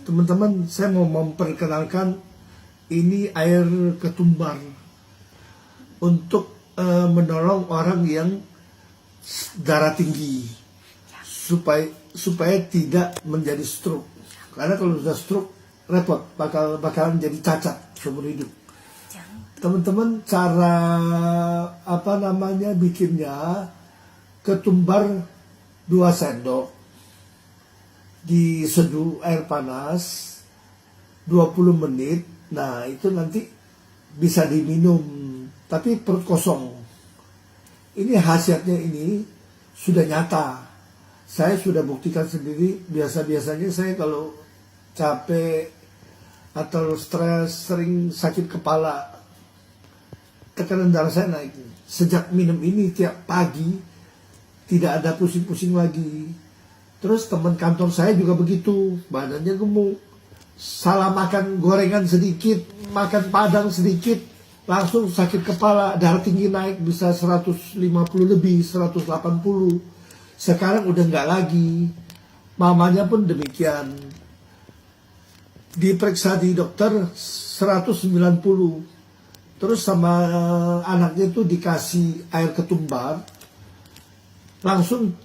Teman-teman, saya mau memperkenalkan ini air ketumbar untuk menolong orang yang darah tinggi supaya tidak menjadi stroke. Karena kalau sudah stroke repot, bakalan jadi cacat seumur hidup. Teman-teman, cara bikinnya, ketumbar 2 sendok diseduh air panas 20 menit. Nah, itu nanti bisa diminum, tapi perut kosong. Ini khasiatnya, ini sudah nyata. Saya sudah buktikan sendiri. Biasanya saya kalau capek atau stres, sering sakit kepala, tekanan darah saya naik. Sejak minum ini tiap pagi, tidak ada pusing-pusing lagi. Terus teman kantor saya juga begitu, badannya gemuk. Salah makan gorengan sedikit, makan padang sedikit, langsung sakit kepala, darah tinggi naik bisa 150 lebih, 180. Sekarang udah nggak lagi. Mamanya pun demikian. Diperiksa di dokter 190. Terus sama anaknya itu dikasih air ketumbar, langsung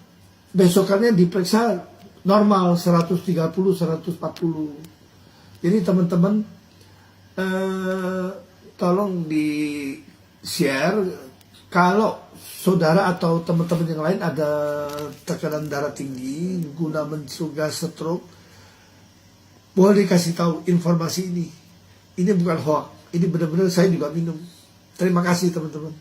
besokannya diperiksa normal 130, 140. Jadi teman-teman, tolong di share kalau saudara atau teman-teman yang lain ada tekanan darah tinggi guna mencegah stroke, boleh dikasih tahu informasi ini. Ini bukan hoax, ini benar-benar saya juga minum. Terima kasih teman-teman.